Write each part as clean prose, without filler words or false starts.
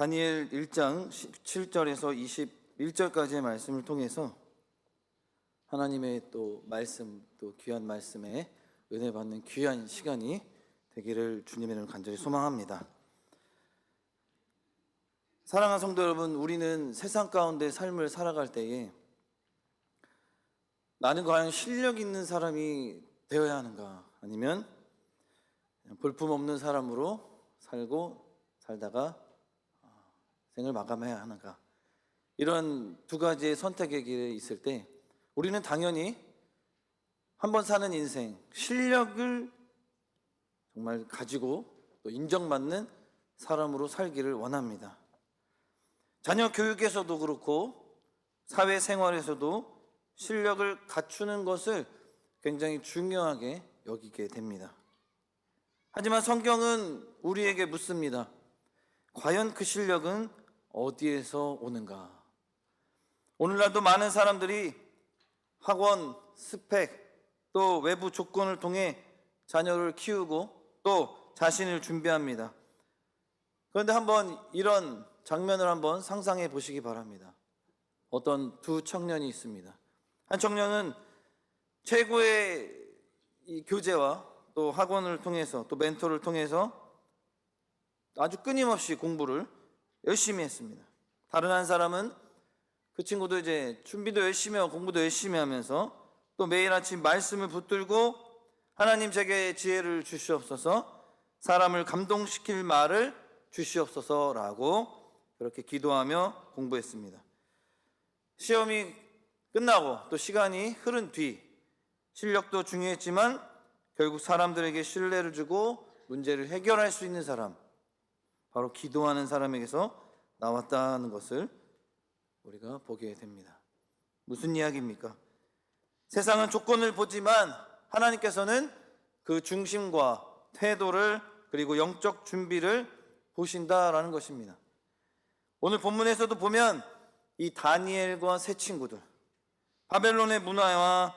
다니엘 1장 17절에서 21절까지의 말씀을 통해서 하나님의 또 말씀, 또 귀한 말씀에 은혜 받는 귀한 시간이 되기를 주님의 이름으로 간절히 소망합니다. 사랑하는 성도 여러분, 우리는 세상 가운데 삶을 살아갈 때에 나는 과연 실력 있는 사람이 되어야 하는가, 아니면 볼품없는 사람으로 살다가 생을 마감해야 하는가, 이런 두 가지의 선택의 길에 있을 때 우리는 당연히 한번 사는 인생, 실력을 정말 가지고 또 인정받는 사람으로 살기를 원합니다. 자녀 교육에서도 그렇고 사회생활에서도 실력을 갖추는 것을 굉장히 중요하게 여기게 됩니다. 하지만 성경은 우리에게 묻습니다. 과연 그 실력은 어디에서 오는가? 오늘날도 많은 사람들이 학원, 스펙, 또 외부 조건을 통해 자녀를 키우고 또 자신을 준비합니다. 그런데 한번 이런 장면을 한번 상상해 보시기 바랍니다. 어떤 두 청년이 있습니다. 한 청년은 최고의 이 교재와 또 학원을 통해서, 또 멘토를 통해서 아주 끊임없이 공부를 열심히 했습니다. 다른 한 사람은 그 친구도 이제 준비도 열심히 하고 공부도 열심히 하면서 또 매일 아침 말씀을 붙들고 하나님 제게 지혜를 주시옵소서, 사람을 감동시킬 말을 주시옵소서라고 그렇게 기도하며 공부했습니다. 시험이 끝나고 또 시간이 흐른 뒤 실력도 중요했지만 결국 사람들에게 신뢰를 주고 문제를 해결할 수 있는 사람, 바로 기도하는 사람에게서 나왔다는 것을 우리가 보게 됩니다. 무슨 이야기입니까? 세상은 조건을 보지만 하나님께서는 그 중심과 태도를, 그리고 영적 준비를 보신다라는 것입니다. 오늘 본문에서도 보면 이 다니엘과 세 친구들, 바벨론의 문화와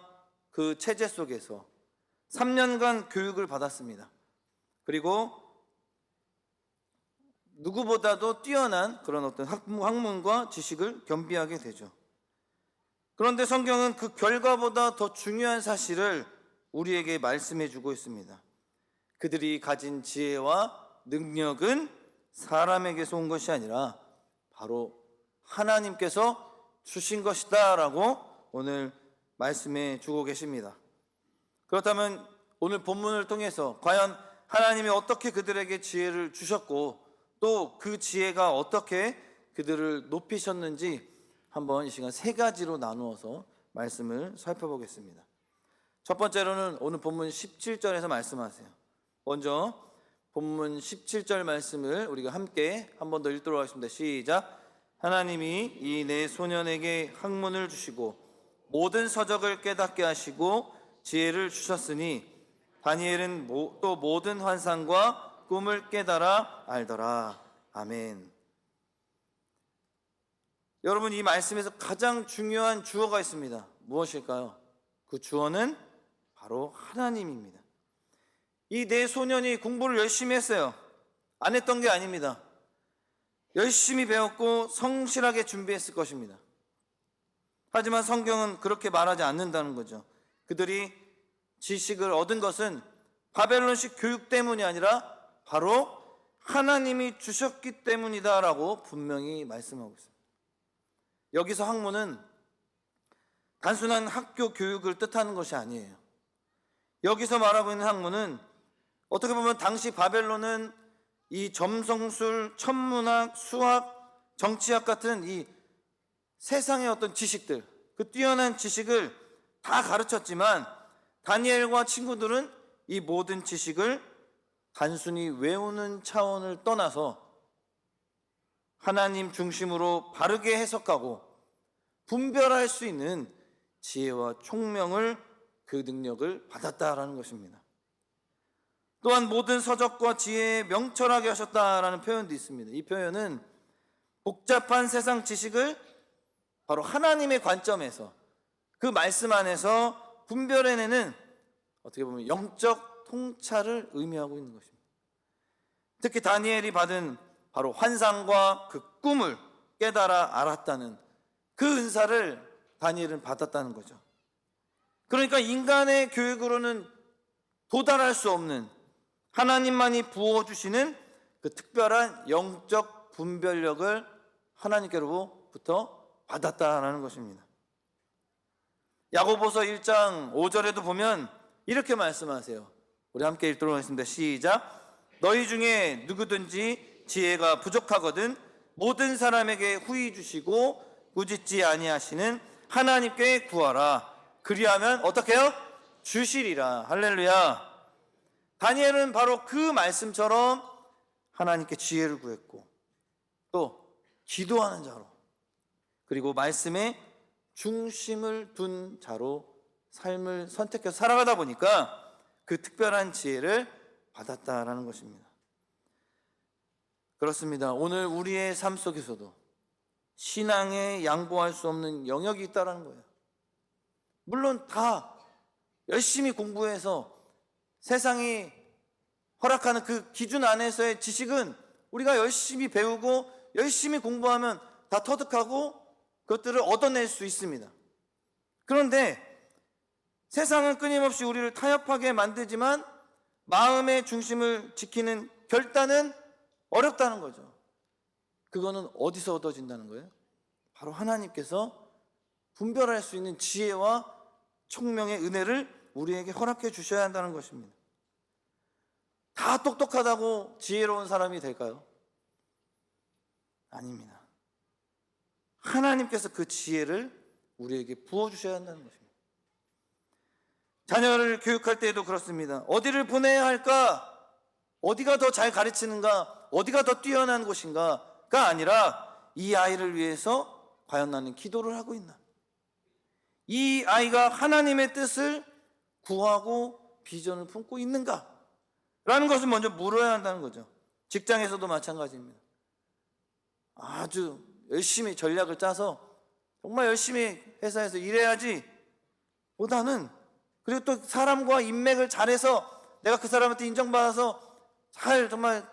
그 체제 속에서 3년간 교육을 받았습니다. 그리고 누구보다도 뛰어난 그런 어떤 학문과 지식을 겸비하게 되죠. 그런데 성경은 그 결과보다 더 중요한 사실을 우리에게 말씀해 주고 있습니다. 그들이 가진 지혜와 능력은 사람에게서 온 것이 아니라 바로 하나님께서 주신 것이다 라고 오늘 말씀해 주고 계십니다. 그렇다면 오늘 본문을 통해서 과연 하나님이 어떻게 그들에게 지혜를 주셨고 또 그 지혜가 어떻게 그들을 높이셨는지 한번 이 시간 세 가지로 나누어서 말씀을 살펴보겠습니다. 첫 번째로는 오늘 본문 17절에서 말씀하세요. 먼저 본문 17절 말씀을 우리가 함께 한 번 더 읽도록 하겠습니다. 시작. 하나님이 이 네 소년에게 학문을 주시고 모든 서적을 깨닫게 하시고 지혜를 주셨으니 다니엘은 또 모든 환상과 꿈을 깨달아 알더라. 아멘. 여러분, 이 말씀에서 가장 중요한 주어가 있습니다. 무엇일까요? 그 주어는 바로 하나님입니다. 이 네 소년이 공부를 열심히 했어요. 안 했던 게 아닙니다. 열심히 배웠고 성실하게 준비했을 것입니다. 하지만 성경은 그렇게 말하지 않는다는 거죠. 그들이 지식을 얻은 것은 바벨론식 교육 때문이 아니라 바로 하나님이 주셨기 때문이다라고 분명히 말씀하고 있습니다. 여기서 학문은 단순한 학교 교육을 뜻하는 것이 아니에요. 여기서 말하고 있는 학문은 어떻게 보면 당시 바벨론은 이 점성술, 천문학, 수학, 정치학 같은 이 세상의 어떤 지식들, 그 뛰어난 지식을 다 가르쳤지만 다니엘과 친구들은 이 모든 지식을 단순히 외우는 차원을 떠나서 하나님 중심으로 바르게 해석하고 분별할 수 있는 지혜와 총명을, 그 능력을 받았다라는 것입니다. 또한 모든 서적과 지혜에 명철하게 하셨다라는 표현도 있습니다. 이 표현은 복잡한 세상 지식을 바로 하나님의 관점에서 그 말씀 안에서 분별해내는, 어떻게 보면 영적 통찰을 의미하고 있는 것입니다. 특히 다니엘이 받은 바로 환상과 그 꿈을 깨달아 알았다는 그 은사를 다니엘은 받았다는 거죠. 그러니까 인간의 교육으로는 도달할 수 없는 하나님만이 부어주시는 그 특별한 영적 분별력을 하나님께로부터 받았다라는 것입니다. 야고보서 1장 5절에도 보면 이렇게 말씀하세요. 우리 함께 읽도록 하겠습니다. 시작. 너희 중에 누구든지 지혜가 부족하거든 모든 사람에게 후히 주시고 꾸짖지 아니하시는 하나님께 구하라. 그리하면 어떻게 해요? 주시리라. 할렐루야. 다니엘은 바로 그 말씀처럼 하나님께 지혜를 구했고 또 기도하는 자로 그리고 말씀에 중심을 둔 자로 삶을 선택해서 살아가다 보니까 그 특별한 지혜를 받았다라는 것입니다. 그렇습니다. 오늘 우리의 삶 속에서도 신앙에 양보할 수 없는 영역이 있다는 거예요. 물론 다 열심히 공부해서 세상이 허락하는 그 기준 안에서의 지식은 우리가 열심히 배우고 열심히 공부하면 다 터득하고 그것들을 얻어낼 수 있습니다. 그런데 세상은 끊임없이 우리를 타협하게 만들지만 마음의 중심을 지키는 결단은 어렵다는 거죠. 그거는 어디서 얻어진다는 거예요? 바로 하나님께서 분별할 수 있는 지혜와 총명의 은혜를 우리에게 허락해 주셔야 한다는 것입니다. 다 똑똑하다고 지혜로운 사람이 될까요? 아닙니다. 하나님께서 그 지혜를 우리에게 부어주셔야 한다는 것입니다. 자녀를 교육할 때에도 그렇습니다. 어디를 보내야 할까? 어디가 더 잘 가르치는가? 어디가 더 뛰어난 곳인가가 아니라 이 아이를 위해서 과연 나는 기도를 하고 있나? 이 아이가 하나님의 뜻을 구하고 비전을 품고 있는가? 라는 것을 먼저 물어야 한다는 거죠. 직장에서도 마찬가지입니다. 아주 열심히 전략을 짜서 정말 열심히 회사에서 일해야지 보다는 그리고 또 사람과 인맥을 잘해서 내가 그 사람한테 인정받아서 잘 정말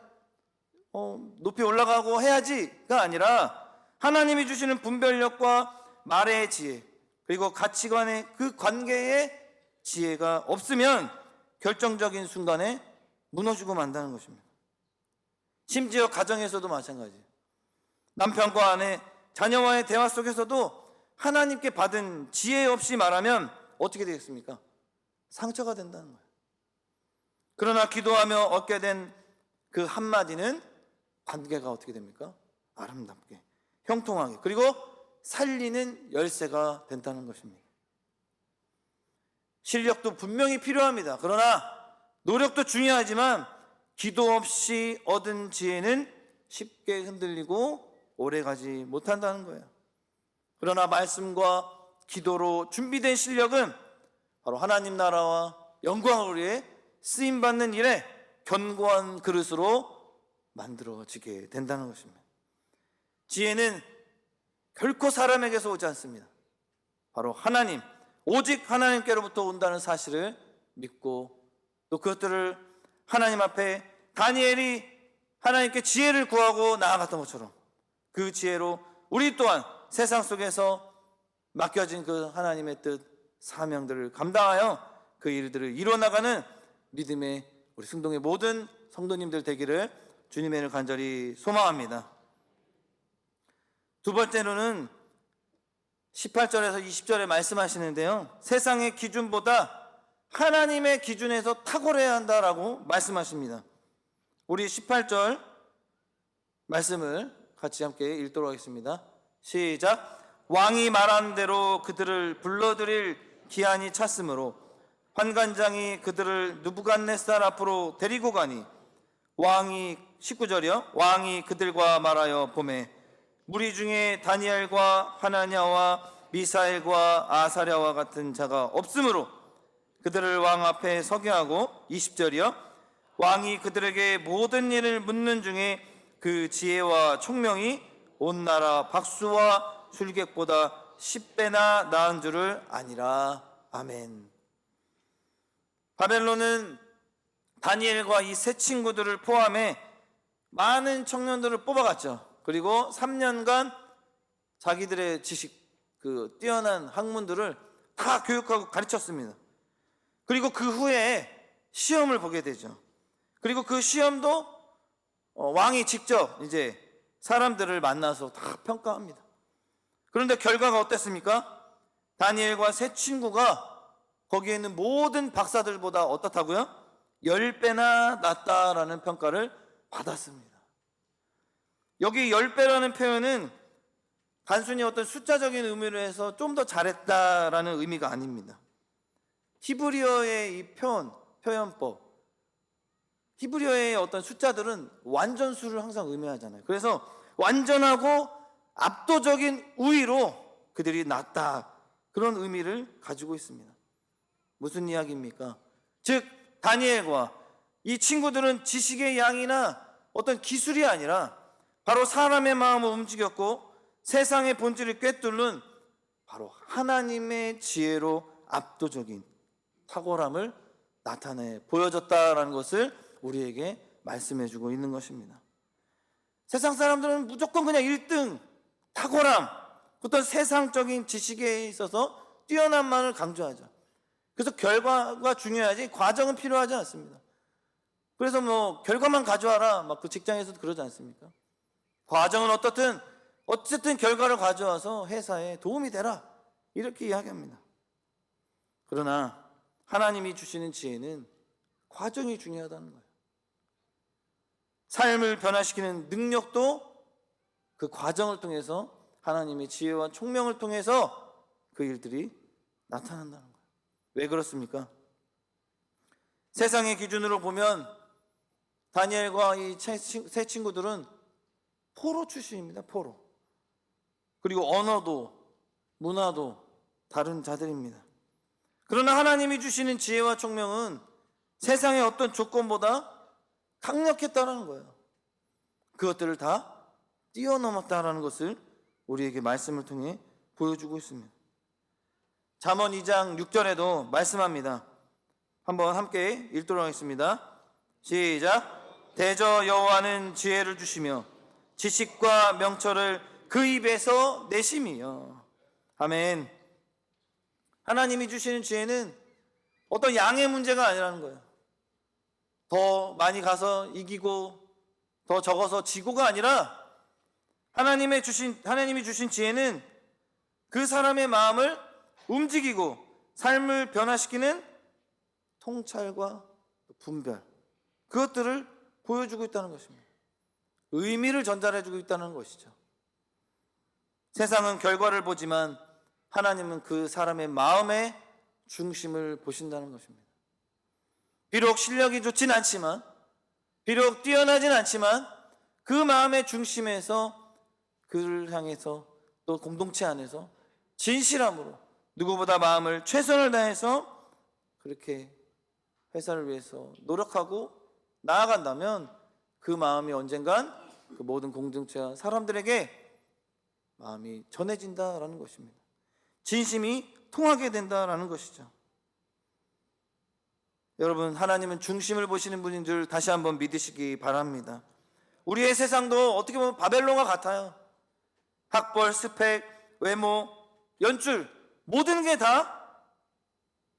높이 올라가고 해야지가 아니라 하나님이 주시는 분별력과 말의 지혜 그리고 가치관의 그 관계에 지혜가 없으면 결정적인 순간에 무너지고 만다는 것입니다. 심지어 가정에서도 마찬가지예요. 남편과 아내, 자녀와의 대화 속에서도 하나님께 받은 지혜 없이 말하면 어떻게 되겠습니까? 상처가 된다는 거예요. 그러나 기도하며 얻게 된 그 한마디는 관계가 어떻게 됩니까? 아름답게, 형통하게, 그리고 살리는 열쇠가 된다는 것입니다. 실력도 분명히 필요합니다. 그러나 노력도 중요하지만 기도 없이 얻은 지혜는 쉽게 흔들리고 오래가지 못한다는 거예요. 그러나 말씀과 기도로 준비된 실력은 바로 하나님 나라와 영광을 위해 쓰임받는 일에 견고한 그릇으로 만들어지게 된다는 것입니다. 지혜는 결코 사람에게서 오지 않습니다. 바로 하나님, 오직 하나님께로부터 온다는 사실을 믿고 또 그것들을 하나님 앞에 다니엘이 하나님께 지혜를 구하고 나아갔던 것처럼 그 지혜로 우리 또한 세상 속에서 맡겨진 그 하나님의 뜻, 사명들을 감당하여 그 일들을 이뤄나가는 믿음의 우리 승동의 모든 성도님들 되기를 주님의 이름으로 간절히 소망합니다. 두 번째로는 18절에서 20절에 말씀하시는데요, 세상의 기준보다 하나님의 기준에서 탁월해야 한다라고 말씀하십니다. 우리 18절 말씀을 같이 함께 읽도록 하겠습니다. 시작. 왕이 말한 대로 그들을 불러들일 기한이 찼으므로 환관장이 그들을 느부갓네살 앞으로 데리고 가니 왕이 19절이요. 왕이 그들과 말하여 보매 무리 중에 다니엘과 하나냐와 미사엘과 아사랴와 같은 자가 없으므로 그들을 왕 앞에 서게 하고 20절이요. 왕이 그들에게 모든 일을 묻는 중에 그 지혜와 총명이 온 나라 박수와 술객보다 10배나 나은 줄을 아니라. 아멘. 바벨론은 다니엘과 이 세 친구들을 포함해 많은 청년들을 뽑아갔죠. 그리고 3년간 자기들의 지식, 뛰어난 학문들을 다 교육하고 가르쳤습니다. 그리고 그 후에 시험을 보게 되죠. 그리고 그 시험도 왕이 직접 이제 사람들을 만나서 다 평가합니다. 그런데 결과가 어땠습니까? 다니엘과 세 친구가 거기에 있는 모든 박사들보다 어떻다고요? 10배나 낫다라는 평가를 받았습니다. 여기 10배라는 표현은 단순히 어떤 숫자적인 의미로 해서 좀 더 잘했다라는 의미가 아닙니다. 히브리어의 이 표현법, 히브리어의 어떤 숫자들은 완전수를 항상 의미하잖아요. 그래서 완전하고 압도적인 우위로 그들이 낫다, 그런 의미를 가지고 있습니다. 무슨 이야기입니까? 즉 다니엘과 이 친구들은 지식의 양이나 어떤 기술이 아니라 바로 사람의 마음을 움직였고 세상의 본질을 꿰뚫는 바로 하나님의 지혜로 압도적인 탁월함을 나타내 보여줬다라는 것을 우리에게 말씀해주고 있는 것입니다. 세상 사람들은 무조건 그냥 1등, 탁월함, 어떤 세상적인 지식에 있어서 뛰어난만을 강조하죠. 그래서 결과가 중요하지 과정은 필요하지 않습니다. 그래서 뭐 결과만 가져와라, 막 그 직장에서도 그러지 않습니까? 과정은 어쨌든 결과를 가져와서 회사에 도움이 되라, 이렇게 이야기합니다. 그러나 하나님이 주시는 지혜는 과정이 중요하다는 거예요. 삶을 변화시키는 능력도 그 과정을 통해서, 하나님의 지혜와 총명을 통해서 그 일들이 나타난다는 거예요. 왜 그렇습니까? 세상의 기준으로 보면 다니엘과 이 세 친구들은 포로 출신입니다. 포로. 그리고 언어도 문화도 다른 자들입니다. 그러나 하나님이 주시는 지혜와 총명은 세상의 어떤 조건보다 강력했다는 거예요. 그것들을 다 뛰어넘었다라는 것을 우리에게 말씀을 통해 보여주고 있습니다. 잠언 2장 6절에도 말씀합니다. 한번 함께 읽도록 하겠습니다. 시작. 대저 여호와는 지혜를 주시며 지식과 명철을 그 입에서 내심이요. 아멘. 하나님이 주시는 지혜는 어떤 양의 문제가 아니라는 거예요. 더 많이 가서 이기고 더 적어서 지고가 아니라 하나님이 주신 지혜는 그 사람의 마음을 움직이고 삶을 변화시키는 통찰과 분별, 그것들을 보여주고 있다는 것입니다. 의미를 전달해주고 있다는 것이죠. 세상은 결과를 보지만 하나님은 그 사람의 마음의 중심을 보신다는 것입니다. 비록 실력이 좋진 않지만, 비록 뛰어나진 않지만 그 마음의 중심에서, 그를 향해서, 또 공동체 안에서 진실함으로 누구보다 마음을 최선을 다해서 그렇게 회사를 위해서 노력하고 나아간다면 그 마음이 언젠간 그 모든 공동체와 사람들에게 마음이 전해진다라는 것입니다. 진심이 통하게 된다라는 것이죠. 여러분, 하나님은 중심을 보시는 분인 줄 다시 한번 믿으시기 바랍니다. 우리의 세상도 어떻게 보면 바벨론과 같아요. 학벌, 스펙, 외모, 연출, 모든 게 다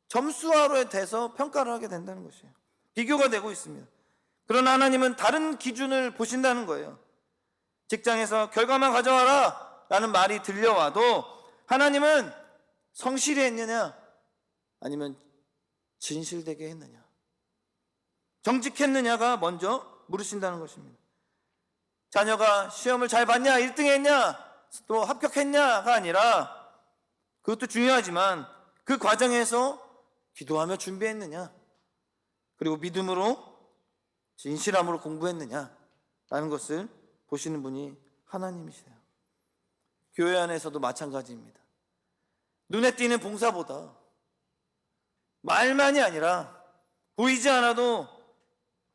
점수화로 돼서 평가를 하게 된다는 것이에요. 비교가 되고 있습니다. 그러나 하나님은 다른 기준을 보신다는 거예요. 직장에서 결과만 가져와라 라는 말이 들려와도 하나님은 성실히 했느냐, 아니면 진실되게 했느냐, 정직했느냐가 먼저 물으신다는 것입니다. 자녀가 시험을 잘 봤냐, 1등 했냐, 또 합격했냐가 아니라, 그것도 중요하지만 그 과정에서 기도하며 준비했느냐, 그리고 믿음으로 진실함으로 공부했느냐라는 것을 보시는 분이 하나님이세요. 교회 안에서도 마찬가지입니다. 눈에 띄는 봉사보다 말만이 아니라 보이지 않아도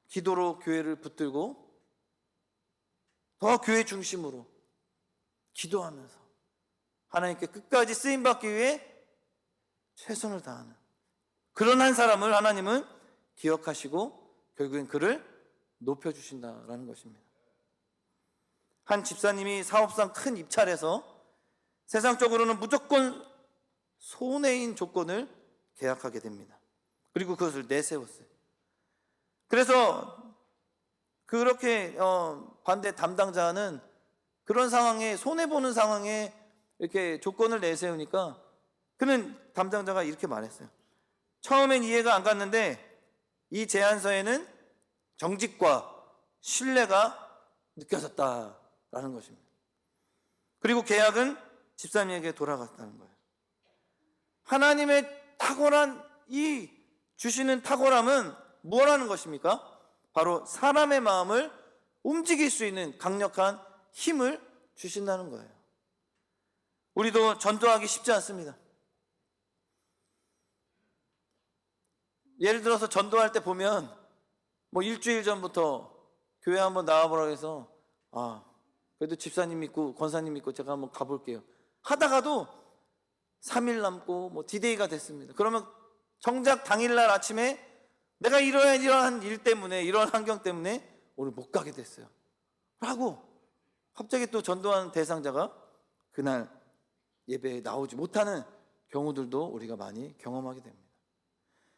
기도로 교회를 붙들고 더 교회 중심으로 기도하면서 하나님께 끝까지 쓰임받기 위해 최선을 다하는 그런 한 사람을 하나님은 기억하시고 결국엔 그를 높여주신다라는 것입니다. 한 집사님이 사업상 큰 입찰해서 세상적으로는 무조건 손해인 조건을 계약하게 됩니다. 그리고 그것을 내세웠어요. 그래서 그렇게 반대 담당자는 그런 상황에, 손해보는 상황에 이렇게 조건을 내세우니까 그는 담당자가 이렇게 말했어요. 처음엔 이해가 안 갔는데 이 제안서에는 정직과 신뢰가 느껴졌다라는 것입니다. 그리고 계약은 집사님에게 돌아갔다는 거예요. 하나님의 탁월한 이 주시는 탁월함은 뭐라는 것입니까? 바로 사람의 마음을 움직일 수 있는 강력한 힘을 주신다는 거예요. 우리도 전도하기 쉽지 않습니다. 예를 들어서 전도할 때 보면 뭐 일주일 전부터 교회 한번 나와보라고 해서 그래도 집사님 믿고 권사님 믿고 제가 한번 가볼게요 하다가도 3일 남고 뭐 디데이가 됐습니다. 그러면 정작 당일날 아침에 내가 이러한 일 때문에, 이런 환경 때문에 오늘 못 가게 됐어요 라고 갑자기 또 전도하는 대상자가 그날 예배에 나오지 못하는 경우들도 우리가 많이 경험하게 됩니다.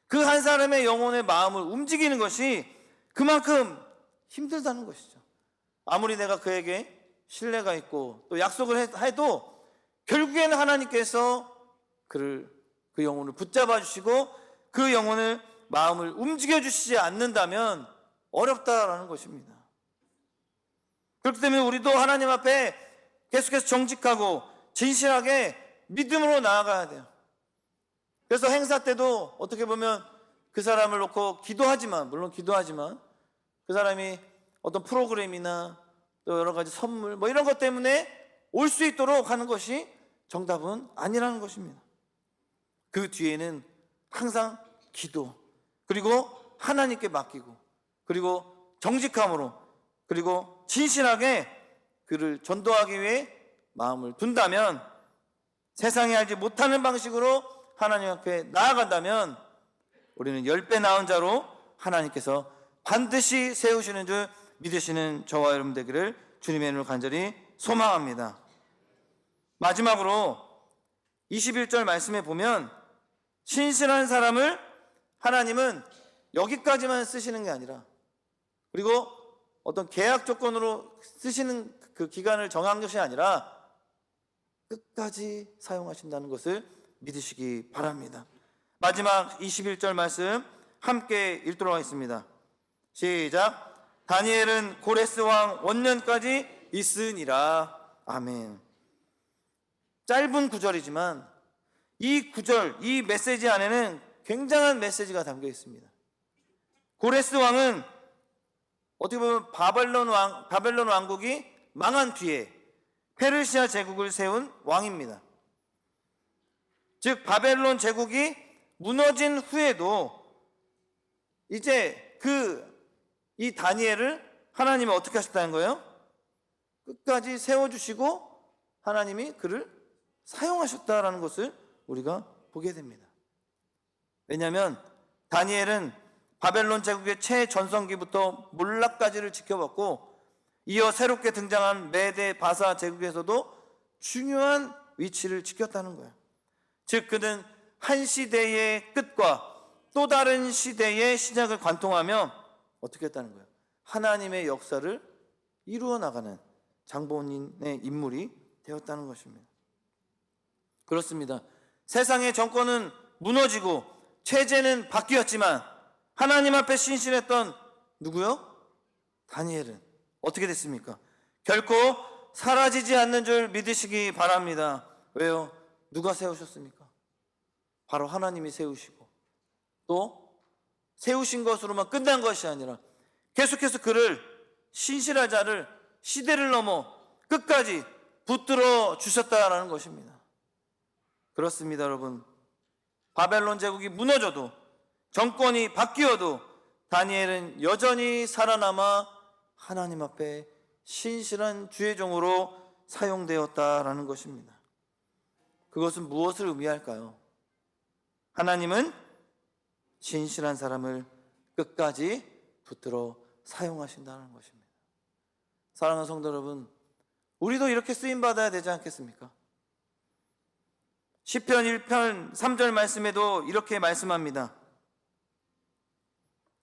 그 한 사람의 영혼의 마음을 움직이는 것이 그만큼 힘들다는 것이죠. 아무리 내가 그에게 신뢰가 있고 또 약속을 해도 결국에는 하나님께서 그 영혼을 붙잡아 주시고 그 영혼을, 마음을 움직여 주시지 않는다면 어렵다라는 것입니다. 그렇기 때문에 우리도 하나님 앞에 계속해서 정직하고 진실하게 믿음으로 나아가야 돼요. 그래서 행사 때도 어떻게 보면 그 사람을 놓고 기도하지만, 물론 기도하지만 그 사람이 어떤 프로그램이나 또 여러 가지 선물 뭐 이런 것 때문에 올 수 있도록 하는 것이 정답은 아니라는 것입니다. 그 뒤에는 항상 기도, 그리고 하나님께 맡기고, 그리고 정직함으로, 그리고 진실하게 그를 전도하기 위해 마음을 둔다면, 세상이 알지 못하는 방식으로 하나님 앞에 나아간다면 우리는 10배 나은 자로 하나님께서 반드시 세우시는 줄 믿으시는 저와 여러분 되기를 주님의 이름으로 간절히 소망합니다. 마지막으로 21절 말씀에 보면 신실한 사람을 하나님은 여기까지만 쓰시는 게 아니라, 그리고 어떤 계약 조건으로 쓰시는 그 기간을 정한 것이 아니라 끝까지 사용하신다는 것을 믿으시기 바랍니다. 마지막 21절 말씀 함께 읽도록 하겠습니다. 시작. 다니엘은 고레스 왕 원년까지 있으니라. 아멘. 짧은 구절이지만 이 구절, 이 메시지 안에는 굉장한 메시지가 담겨 있습니다. 고레스 왕은 어떻게 보면 바벨론 왕국이 망한 뒤에 페르시아 제국을 세운 왕입니다. 즉 바벨론 제국이 무너진 후에도 이제 이 다니엘을 하나님이 어떻게 하셨다는 거예요? 끝까지 세워주시고 하나님이 그를 사용하셨다라는 것을 우리가 보게 됩니다. 왜냐하면 다니엘은 바벨론 제국의 최전성기부터 몰락까지를 지켜봤고, 이어 새롭게 등장한 메데 바사 제국에서도 중요한 위치를 지켰다는 거예요. 즉 그는 한 시대의 끝과 또 다른 시대의 시작을 관통하며 어떻게 했다는 거예요? 하나님의 역사를 이루어 나가는 장본인의 인물이 되었다는 것입니다. 그렇습니다. 세상의 정권은 무너지고 체제는 바뀌었지만 하나님 앞에 신실했던 누구요? 다니엘은 어떻게 됐습니까? 결코 사라지지 않는 줄 믿으시기 바랍니다. 왜요? 누가 세우셨습니까? 바로 하나님이 세우시고, 또 세우신 것으로만 끝난 것이 아니라 계속해서 그를, 신실한 자를 시대를 넘어 끝까지 붙들어 주셨다라는 것입니다. 그렇습니다, 여러분. 바벨론 제국이 무너져도, 정권이 바뀌어도 다니엘은 여전히 살아남아 하나님 앞에 신실한 주의 종으로 사용되었다라는 것입니다. 그것은 무엇을 의미할까요? 하나님은 신실한 사람을 끝까지 붙들어 사용하신다는 것입니다. 사랑하는 성도 여러분, 우리도 이렇게 쓰임 받아야 되지 않겠습니까? 시편 1편 3절 말씀에도 이렇게 말씀합니다.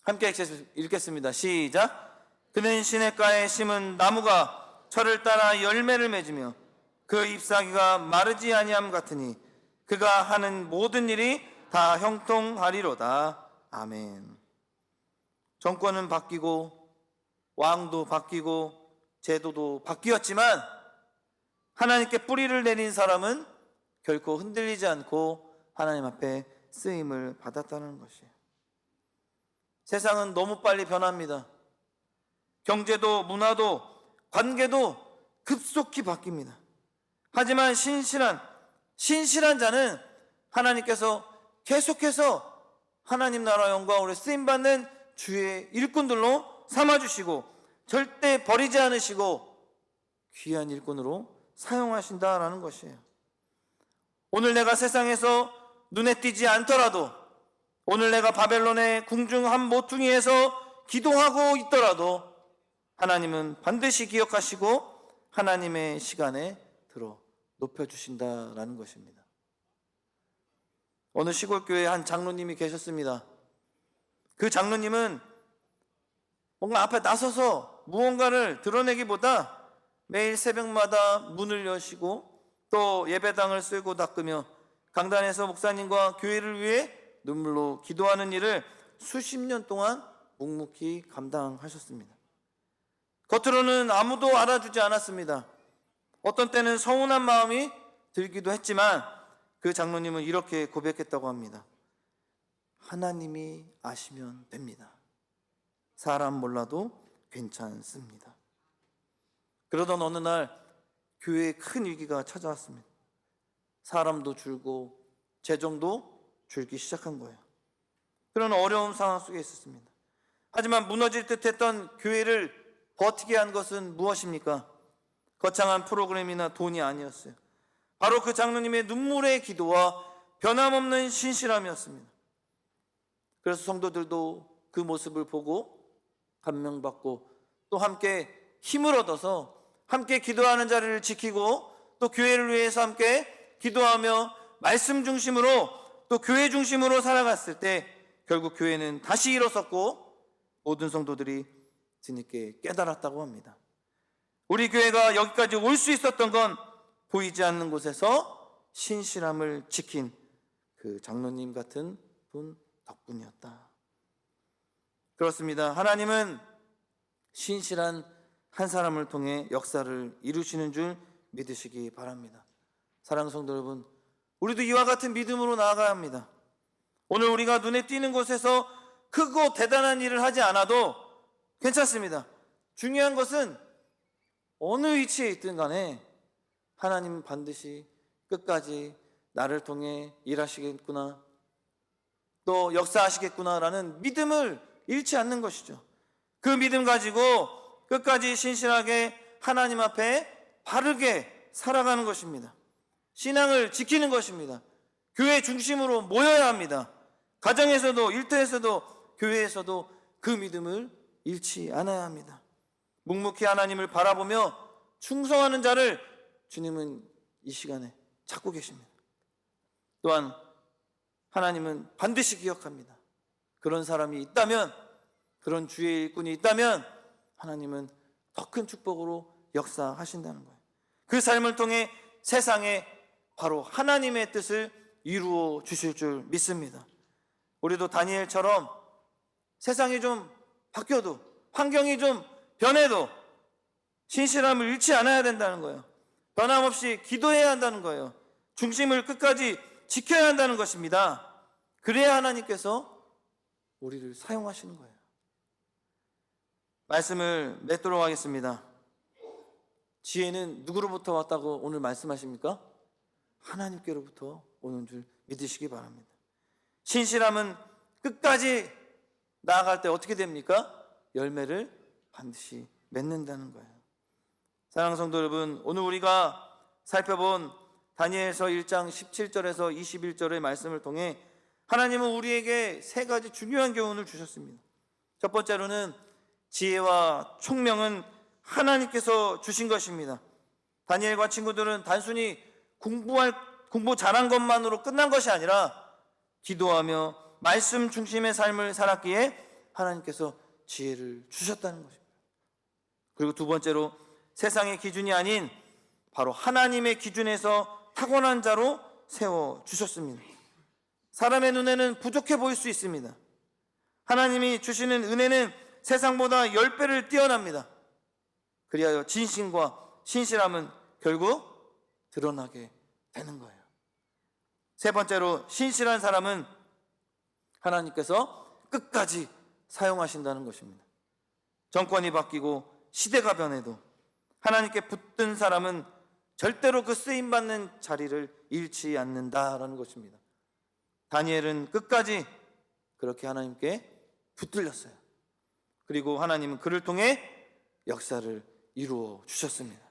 함께 읽겠습니다. 시작. 그는 시냇가에 심은 나무가 철을 따라 열매를 맺으며 그 잎사귀가 마르지 아니함 같으니 그가 하는 모든 일이 다 형통하리로다. 아멘. 정권은 바뀌고 왕도 바뀌고 제도도 바뀌었지만 하나님께 뿌리를 내린 사람은 결코 흔들리지 않고 하나님 앞에 쓰임을 받았다는 것이에요. 세상은 너무 빨리 변합니다. 경제도 문화도 관계도 급속히 바뀝니다. 하지만 신실한 자는 하나님께서 계속해서 하나님 나라 영광으로 쓰임받는 주의 일꾼들로 삼아주시고 절대 버리지 않으시고 귀한 일꾼으로 사용하신다라는 것이에요. 오늘 내가 세상에서 눈에 띄지 않더라도, 오늘 내가 바벨론의 궁중 한 모퉁이에서 기도하고 있더라도 하나님은 반드시 기억하시고 하나님의 시간에 들어 높여주신다라는 것입니다. 어느 시골교회에 한 장로님이 계셨습니다. 그 장로님은 뭔가 앞에 나서서 무언가를 드러내기보다 매일 새벽마다 문을 여시고 또 예배당을 쓸고 닦으며 강단에서 목사님과 교회를 위해 눈물로 기도하는 일을 수십 년 동안 묵묵히 감당하셨습니다. 겉으로는 아무도 알아주지 않았습니다. 어떤 때는 서운한 마음이 들기도 했지만 그 장로님은 이렇게 고백했다고 합니다. 하나님이 아시면 됩니다. 사람 몰라도 괜찮습니다. 그러던 어느 날 교회에 큰 위기가 찾아왔습니다. 사람도 줄고 재정도 줄기 시작한 거예요. 그런 어려운 상황 속에 있었습니다. 하지만 무너질 듯했던 교회를 버티게 한 것은 무엇입니까? 거창한 프로그램이나 돈이 아니었어요. 바로 그 장로님의 눈물의 기도와 변함없는 신실함이었습니다. 그래서 성도들도 그 모습을 보고 감명받고 또 함께 힘을 얻어서 함께 기도하는 자리를 지키고 또 교회를 위해서 함께 기도하며 말씀 중심으로 또 교회 중심으로 살아갔을 때 결국 교회는 다시 일어섰고 모든 성도들이 뒤늦게 깨달았다고 합니다. 우리 교회가 여기까지 올 수 있었던 건 보이지 않는 곳에서 신실함을 지킨 그 장로님 같은 분 덕분이었다. 그렇습니다. 하나님은 신실한 한 사람을 통해 역사를 이루시는 줄 믿으시기 바랍니다. 사랑하는 성도 여러분, 우리도 이와 같은 믿음으로 나아가야 합니다. 오늘 우리가 눈에 띄는 곳에서 크고 대단한 일을 하지 않아도 괜찮습니다. 중요한 것은 어느 위치에 있든 간에 하나님은 반드시 끝까지 나를 통해 일하시겠구나, 또 역사하시겠구나라는 믿음을 잃지 않는 것이죠. 그 믿음 가지고 끝까지 신실하게 하나님 앞에 바르게 살아가는 것입니다. 신앙을 지키는 것입니다. 교회 중심으로 모여야 합니다. 가정에서도 일터에서도 교회에서도 그 믿음을 잃지 않아야 합니다. 묵묵히 하나님을 바라보며 충성하는 자를 주님은 이 시간에 찾고 계십니다. 또한 하나님은 반드시 기억합니다. 그런 사람이 있다면, 그런 주의 일꾼이 있다면 하나님은 더 큰 축복으로 역사하신다는 거예요. 그 삶을 통해 세상에 바로 하나님의 뜻을 이루어 주실 줄 믿습니다. 우리도 다니엘처럼 세상이 좀 바뀌어도, 환경이 좀 변해도 신실함을 잃지 않아야 된다는 거예요. 변함없이 기도해야 한다는 거예요. 중심을 끝까지 지켜야 한다는 것입니다. 그래야 하나님께서 우리를 사용하시는 거예요. 말씀을 맺도록 하겠습니다. 지혜는 누구로부터 왔다고 오늘 말씀하십니까? 하나님께로부터 오는 줄 믿으시기 바랍니다. 신실함은 끝까지 나아갈 때 어떻게 됩니까? 열매를 반드시 맺는다는 거예요. 사랑하는 성도 여러분, 오늘 우리가 살펴본 다니엘서 1장 17절에서 21절의 말씀을 통해 하나님은 우리에게 세 가지 중요한 교훈을 주셨습니다. 첫 번째로는 지혜와 총명은 하나님께서 주신 것입니다. 다니엘과 친구들은 단순히 공부 잘한 것만으로 끝난 것이 아니라 기도하며 말씀 중심의 삶을 살았기에 하나님께서 지혜를 주셨다는 것입니다. 그리고 두 번째로 세상의 기준이 아닌 바로 하나님의 기준에서 타고난 자로 세워주셨습니다. 사람의 눈에는 부족해 보일 수 있습니다. 하나님이 주시는 은혜는 세상보다 10배를 뛰어납니다. 그리하여 진심과 신실함은 결국 드러나게 되는 거예요. 세 번째로 신실한 사람은 하나님께서 끝까지 사용하신다는 것입니다. 정권이 바뀌고 시대가 변해도 하나님께 붙든 사람은 절대로 그 쓰임받는 자리를 잃지 않는다라는 것입니다. 다니엘은 끝까지 그렇게 하나님께 붙들렸어요. 그리고 하나님은 그를 통해 역사를 이루어 주셨습니다.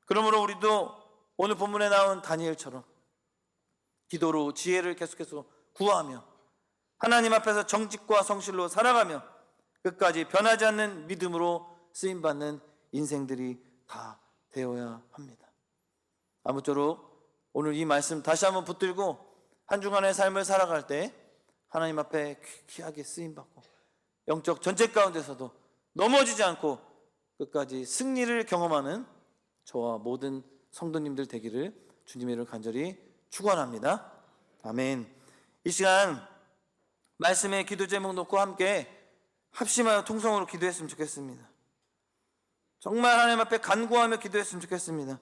그러므로 우리도 오늘 본문에 나온 다니엘처럼 기도로 지혜를 계속해서 구하며 하나님 앞에서 정직과 성실로 살아가며 끝까지 변하지 않는 믿음으로 쓰임받는 인생들이 다 되어야 합니다. 아무쪼록 오늘 이 말씀 다시 한번 붙들고 한 주간의 삶을 살아갈 때 하나님 앞에 귀하게 쓰임받고 영적 전쟁 가운데서도 넘어지지 않고 끝까지 승리를 경험하는 저와 모든 성도님들 되기를 주님의 이름으로 간절히 축원합니다. 아멘. 이 시간 말씀의 기도 제목 놓고 함께 합심하여 통성으로 기도했으면 좋겠습니다. 정말 하나님 앞에 간구하며 기도했으면 좋겠습니다.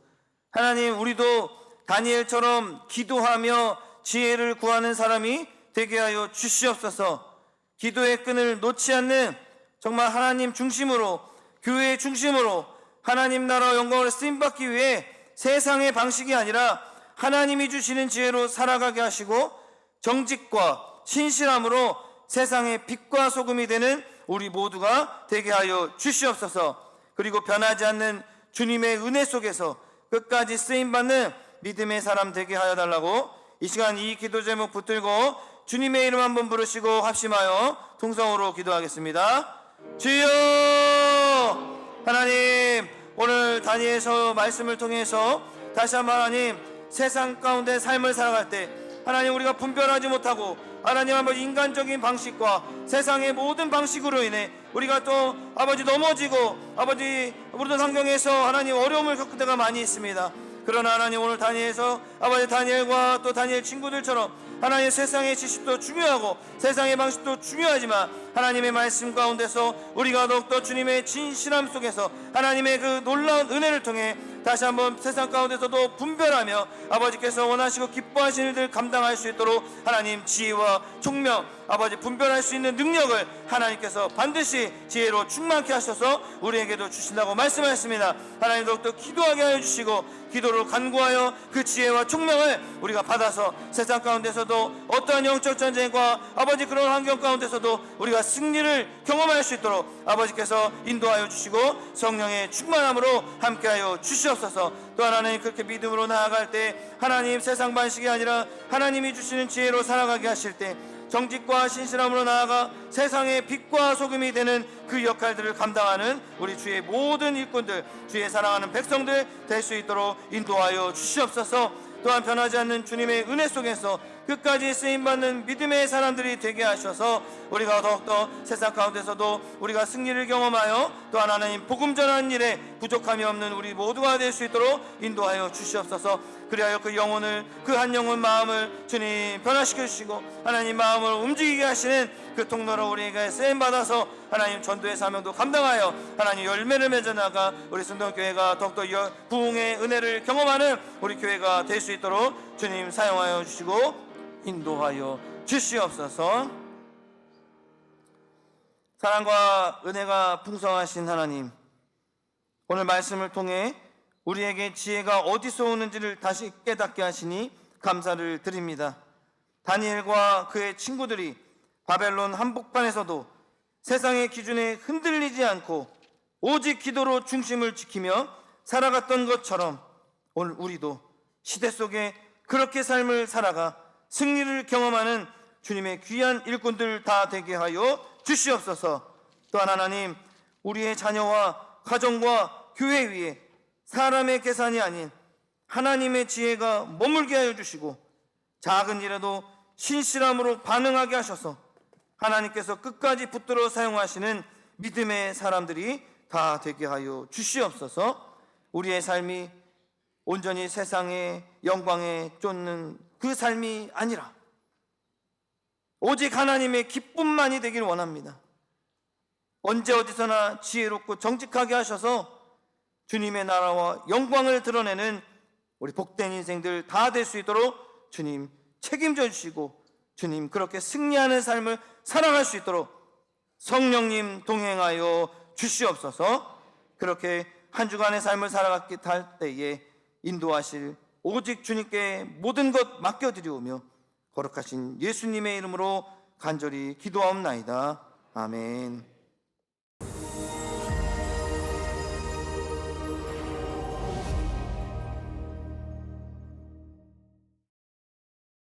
하나님, 우리도 다니엘처럼 기도하며 지혜를 구하는 사람이 되게 하여 주시옵소서. 기도의 끈을 놓지 않는 정말 하나님 중심으로, 교회 중심으로 하나님 나라 영광을 쓰임받기 위해 세상의 방식이 아니라 하나님이 주시는 지혜로 살아가게 하시고 정직과 신실함으로 세상의 빛과 소금이 되는 우리 모두가 되게 하여 주시옵소서. 그리고 변하지 않는 주님의 은혜 속에서 끝까지 쓰임받는 믿음의 사람 되게 하여 달라고 이 시간 이 기도 제목 붙들고 주님의 이름 한번 부르시고 합심하여 통성으로 기도하겠습니다. 주여! 하나님, 오늘 다니엘서 말씀을 통해서 다시 한번 하나님, 세상 가운데 삶을 살아갈 때 하나님, 우리가 분별하지 못하고 하나님 한번 인간적인 방식과 세상의 모든 방식으로 인해 우리가 또 아버지 넘어지고 아버지 모든 환경에서 하나님 어려움을 겪을 때가 많이 있습니다. 그러나 하나님, 오늘 다니엘서 아버지 다니엘과 또 다니엘 친구들처럼 하나님의 세상의 지식도 중요하고 세상의 방식도 중요하지만 하나님의 말씀 가운데서 우리가 더욱더 주님의 진실함 속에서 하나님의 그 놀라운 은혜를 통해 다시 한번 세상 가운데서도 분별하며 아버지께서 원하시고 기뻐하시는 일들 감당할 수 있도록 하나님 지혜와 총명, 아버지 분별할 수 있는 능력을 하나님께서 반드시 지혜로 충만케 하셔서 우리에게도 주신다고 말씀하셨습니다. 하나님, 더욱더 기도하게 하여 주시고 기도로 간구하여 그 지혜와 총명을 우리가 받아서 세상 가운데서도 어떠한 영적 전쟁과 아버지 그런 환경 가운데서도 우리가 승리를 경험할 수 있도록 아버지께서 인도하여 주시고 성령의 충만함으로 함께하여 주시옵소서. 또한 하나님, 그렇게 믿음으로 나아갈 때 하나님 세상 방식이 아니라 하나님이 주시는 지혜로 살아가게 하실 때 정직과 신실함으로 나아가 세상의 빛과 소금이 되는 그 역할들을 감당하는 우리 주의 모든 일꾼들, 주의 사랑하는 백성들 될 수 있도록 인도하여 주시옵소서. 또한 변하지 않는 주님의 은혜 속에서 끝까지 쓰임받는 믿음의 사람들이 되게 하셔서 우리가 더욱더 세상 가운데서도 우리가 승리를 경험하여 또한 하나님 복음 전하는 일에 부족함이 없는 우리 모두가 될 수 있도록 인도하여 주시옵소서. 그리하여 그 영혼을, 그 한 영혼 마음을 주님 변화시켜 주시고 하나님 마음을 움직이게 하시는 그 통로로 우리에게 쓰임받아서 하나님 전도의 사명도 감당하여 하나님 열매를 맺어나가 우리 순동교회가 더욱더 부흥의 은혜를 경험하는 우리 교회가 될 수 있도록 주님 사용하여 주시고 인도하여 주시옵소서. 사랑과 은혜가 풍성하신 하나님, 오늘 말씀을 통해 우리에게 지혜가 어디서 오는지를 다시 깨닫게 하시니 감사를 드립니다. 다니엘과 그의 친구들이 바벨론 한복판에서도 세상의 기준에 흔들리지 않고 오직 기도로 중심을 지키며 살아갔던 것처럼 오늘 우리도 시대 속에 그렇게 삶을 살아가 승리를 경험하는 주님의 귀한 일꾼들 다 되게 하여 주시옵소서. 또한 하나님, 우리의 자녀와 가정과 교회 위에 사람의 계산이 아닌 하나님의 지혜가 머물게 하여 주시고 작은 일에도 신실함으로 반응하게 하셔서 하나님께서 끝까지 붙들어 사용하시는 믿음의 사람들이 다 되게 하여 주시옵소서. 우리의 삶이 온전히 세상의 영광에 쫓는 그 삶이 아니라 오직 하나님의 기쁨만이 되길 원합니다. 언제 어디서나 지혜롭고 정직하게 하셔서 주님의 나라와 영광을 드러내는 우리 복된 인생들 다 될 수 있도록 주님 책임져 주시고 주님 그렇게 승리하는 삶을 살아갈 수 있도록 성령님 동행하여 주시옵소서. 그렇게 한 주간의 삶을 살아가게 할 때에 인도하실 오직 주님께 모든 것 맡겨드리오며 거룩하신 예수님의 이름으로 간절히 기도하옵나이다. 아멘.